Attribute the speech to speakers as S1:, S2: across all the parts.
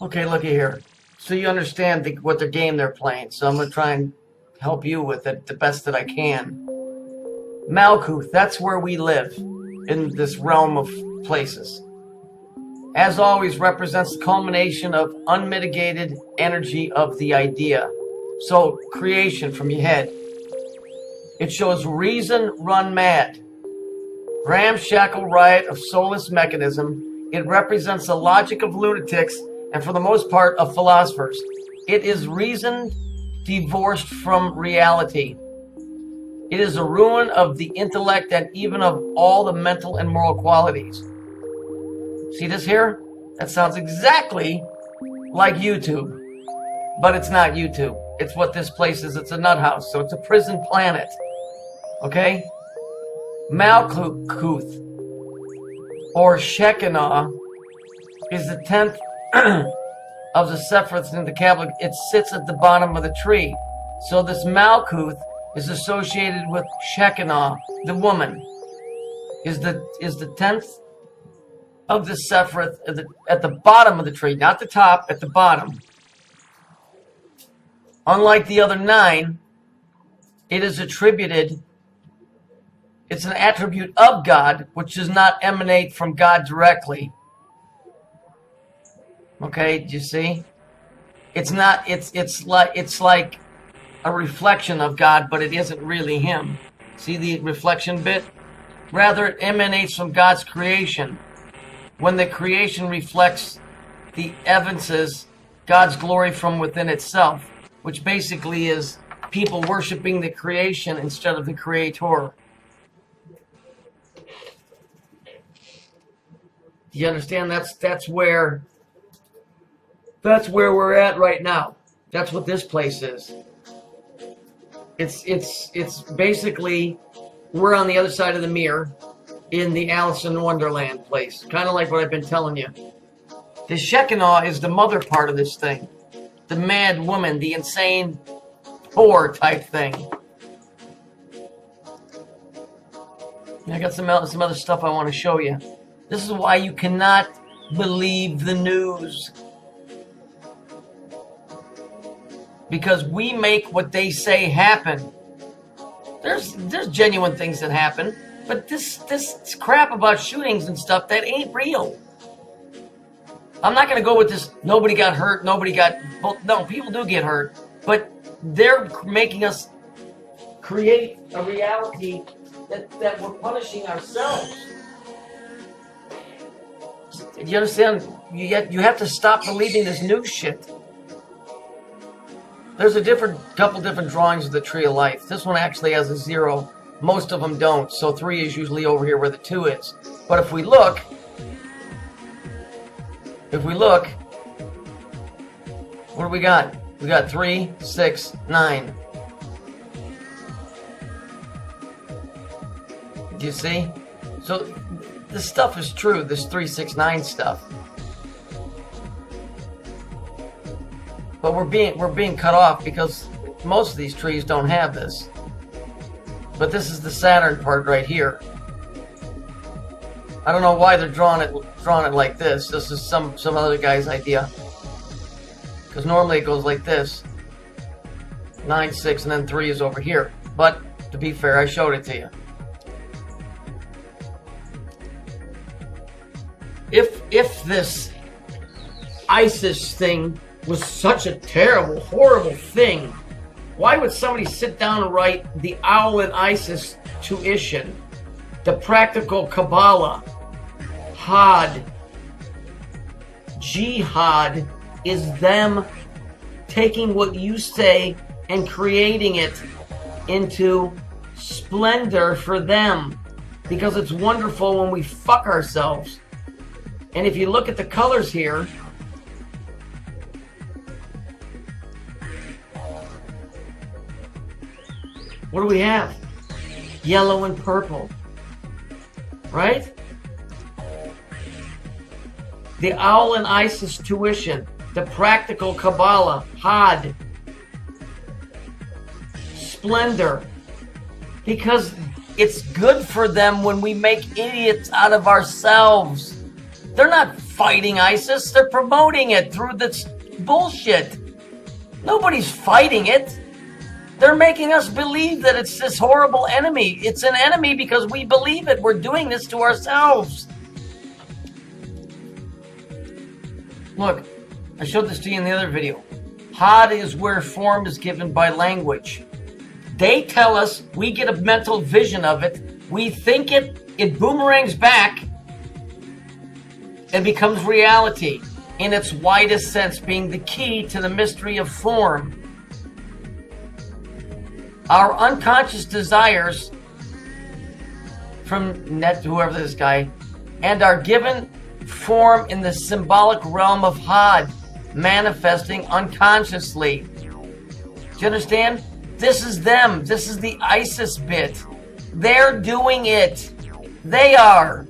S1: Okay, looky here. So you understand what the game they're playing. So I'm going to try and help you with it the best that I can. Malkuth, that's where we live in this realm of places. As always, represents the culmination of unmitigated energy of the idea. So, creation from your head. It shows reason run mad. Ramshackle riot of soulless mechanism. It represents the logic of lunatics and, for the most part, of philosophers. It is reason divorced from reality. It is a ruin of the intellect and even of all the mental and moral qualities. See this here? That sounds exactly like YouTube. But it's not YouTube. It's what this place is. It's a nut house. So it's a prison planet. Okay? Malkuth, or Shekinah, is the 10th of the Sephiroth in the Kabbalah. It sits at the bottom of the tree. So this Malkuth is associated with Shekinah, the woman. Is the 10th of the Sephiroth at the bottom of the tree, not the top, at the bottom. Unlike the other 9, it is attributed. It's an attribute of God, which does not emanate from God directly. Okay, do you see? It's not. It's like a reflection of God, but it isn't really Him. See the reflection bit? Rather, it emanates from God's creation. When the creation reflects the evidences, God's glory from within itself, which basically is people worshiping the creation instead of the Creator. Do you understand? That's where we're at right now. That's what this place is. It's basically we're on the other side of the mirror in the Alice in Wonderland place. Kind of like what I've been telling you. The Shekinah is the mother part of this thing. The mad woman, the insane whore type thing. I got some other stuff I want to show you. This is why you cannot believe the news. Because we make what they say happen. There's genuine things that happen, but this crap about shootings and stuff, that ain't real. I'm not going to go with this, nobody got hurt, no, people do get hurt, but they're making us create a reality that we're punishing ourselves. Do you understand? You have to stop believing this new shit. There's a couple different drawings of the Tree of Life. This one actually has a 0. Most of them don't. So 3 is usually over here where the 2 is. But if we look, what do we got? We got 3, 6, 9. Do you see? So this stuff is true. This 3, 6, 9 stuff. But we're being cut off because most of these trees don't have this. But this is the Saturn part right here. I don't know why they're drawing it like this. This is some other guy's idea. Because normally it goes like this. 9, 6, and then 3 is over here. But to be fair, I showed it to you. If this ISIS thing was such a terrible, horrible thing, why would somebody sit down and write the Owl and ISIS tuition, the practical Kabbalah, Had, Jihad is them taking what you say and creating it into splendor for them, because it's wonderful when we fuck ourselves. And if you look at the colors here, what do we have? Yellow and purple, right? The Owl and ISIS tuition, the practical Kabbalah, Had, splendor, because it's good for them when we make idiots out of ourselves. They're not fighting ISIS. They're promoting it through this bullshit. Nobody's fighting it. They're making us believe that it's this horrible enemy. It's an enemy because we believe it. We're doing this to ourselves. Look, I showed this to you in the other video. Had is where form is given by language. They tell us, we get a mental vision of it, we think it boomerangs back, and becomes reality in its widest sense, being the key to the mystery of form. Our unconscious desires from whoever this guy, and are given form in the symbolic realm of Had, manifesting unconsciously. Do you understand? This is them. This is the ISIS bit. They're doing it. They are.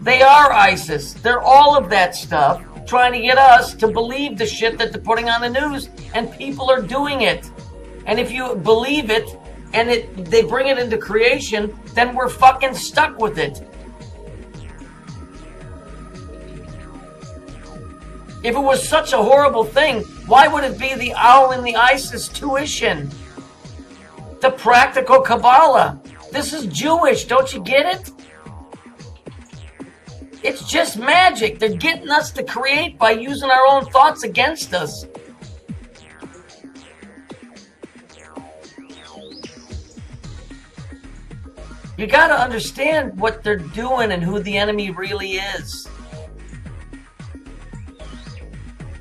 S1: They are ISIS. They're all of that stuff, trying to get us to believe the shit that they're putting on the news, and people are doing it. And if you believe it, and they bring it into creation, then we're fucking stuck with it. If it was such a horrible thing, why would it be the owl in the ISIS tuition? The practical Kabbalah. This is Jewish, don't you get it? It's just magic. They're getting us to create by using our own thoughts against us. You gotta understand what they're doing and who the enemy really is.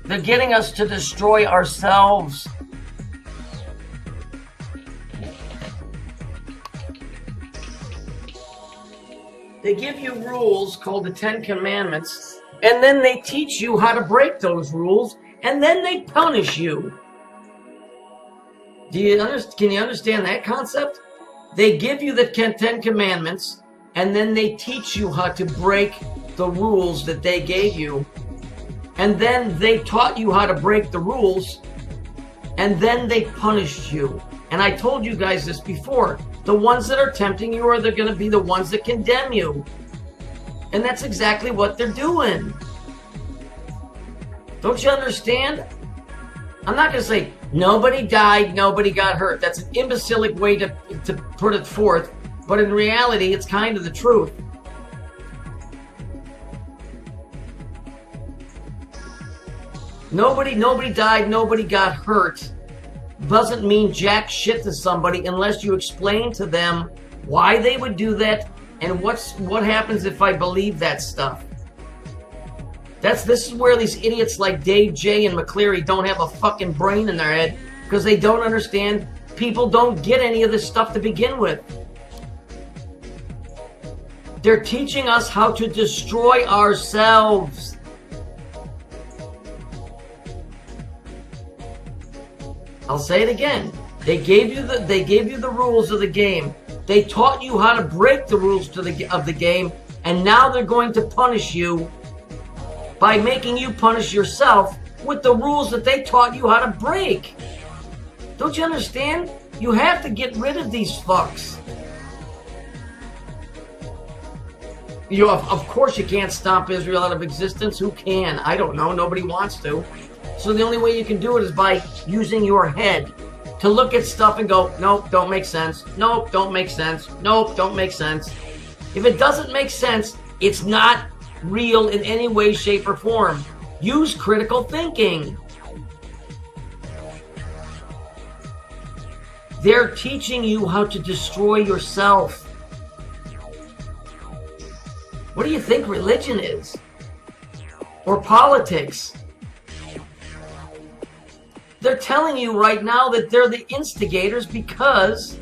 S1: They're getting us to destroy ourselves. They give you rules called the 10 Commandments, and then they teach you how to break those rules, and then they punish you. Can you understand that concept? They give you the 10 Commandments, and then they teach you how to break the rules that they gave you. And then they taught you how to break the rules, and then they punished you. And I told you guys this before. The ones that are tempting you are going to be the ones that condemn you. And that's exactly what they're doing. Don't you understand? I'm not going to say, nobody died, nobody got hurt. That's an imbecilic way to put it forth. But in reality, it's kind of the truth. Nobody died, nobody got hurt. Doesn't mean jack shit to somebody unless you explain to them why they would do that and what happens if I believe that stuff. This is where these idiots like Dave J and McCleary don't have a fucking brain in their head, because they don't understand people don't get any of this stuff to begin with. They're teaching us how to destroy ourselves. I'll say it again. They gave you the rules of the game. They taught you how to break the rules of the game, and now they're going to punish you by making you punish yourself with the rules that they taught you how to break. Don't you understand? You have to get rid of these fucks. Of course you can't stomp Israel out of existence. Who can? I don't know. Nobody wants to. So the only way you can do it is by using your head to look at stuff and go, nope, don't make sense. Nope, don't make sense. Nope, don't make sense. If it doesn't make sense, it's not real in any way, shape, or form. Use critical thinking. They're teaching you how to destroy yourself. What do you think religion is? Or politics? They're telling you right now that they're the instigators because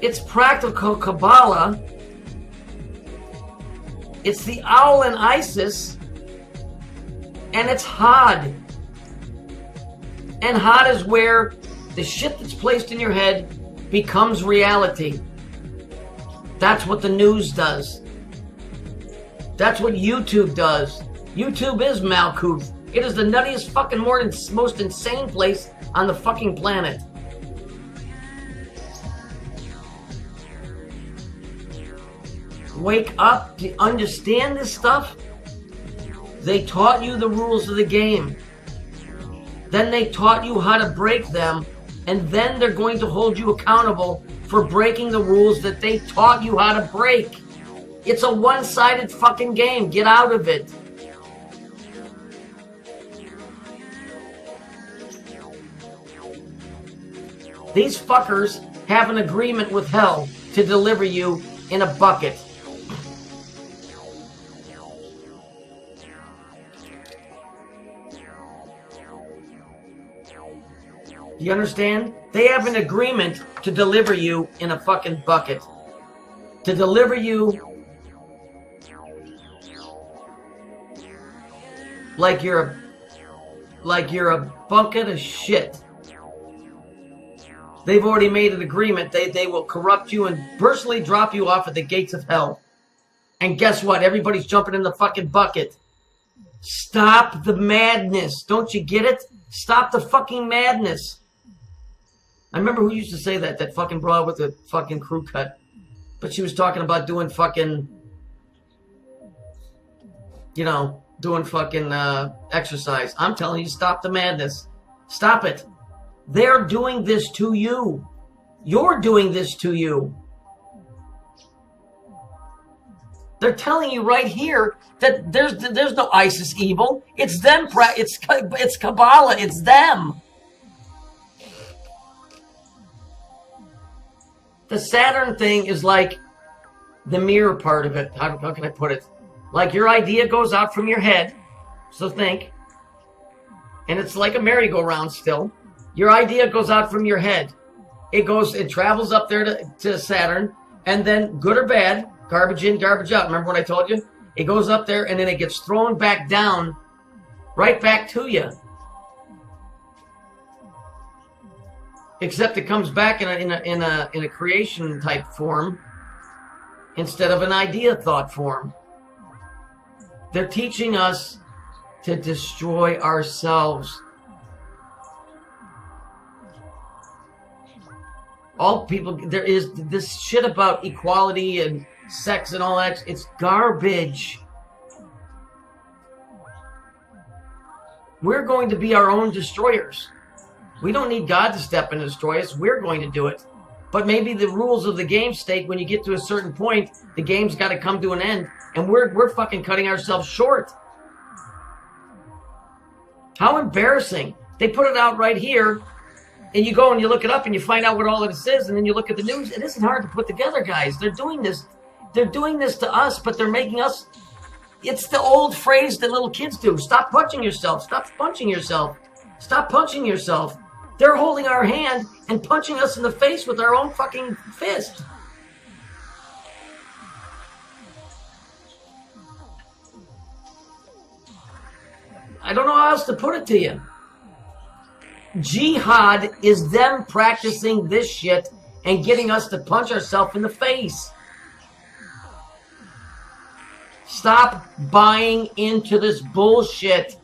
S1: it's practical Kabbalah. It's the owl in ISIS, and it's Had. And Had is where the shit that's placed in your head becomes reality. That's what the news does. That's what YouTube does. YouTube is Malkuth. It is the nuttiest fucking most insane place on the fucking planet. Wake up. Do you understand this stuff? They taught you the rules of the game. Then they taught you how to break them. And then they're going to hold you accountable for breaking the rules that they taught you how to break. It's a one-sided fucking game. Get out of it. These fuckers have an agreement with hell to deliver you in a bucket. You understand? They have an agreement to deliver you in a fucking bucket. To deliver you like you're a bucket of shit. They've already made an agreement. They will corrupt you and personally drop you off at the gates of hell. And guess what? Everybody's jumping in the fucking bucket. Stop the madness. Don't you get it? Stop the fucking madness. I remember who used to say that. That fucking broad with the fucking crew cut. But she was talking about doing fucking, you know, doing fucking exercise. I'm telling you, stop the madness. Stop it. They're doing this to you. You're doing this to you. They're telling you right here that there's no ISIS evil. It's them. It's Kabbalah. It's them. The Saturn thing is like the mirror part of it. How can I put it? Like your idea goes out from your head. So think. And it's like a merry-go-round still. Your idea goes out from your head. It travels up there to Saturn. And then good or bad, garbage in, garbage out. Remember what I told you? It goes up there and then it gets thrown back down, right back to you. Except it comes back in a creation type form instead of an idea thought form. They're teaching us to destroy ourselves. All people, there is this shit about equality and sex and all that. It's garbage. We're going to be our own destroyers. We don't need God to step in and destroy us. We're going to do it. But maybe the rules of the game state, when you get to a certain point, the game's got to come to an end. And we're fucking cutting ourselves short. How embarrassing. They put it out right here. And you go and you look it up and you find out what all of this is. And then you look at the news. It isn't hard to put together, guys. They're doing this. They're doing this to us, but they're making us. It's the old phrase that little kids do. Stop punching yourself. Stop punching yourself. Stop punching yourself. They're holding our hand and punching us in the face with our own fucking fist. I don't know how else to put it to you. Jihad is them practicing this shit and getting us to punch ourselves in the face. Stop buying into this bullshit.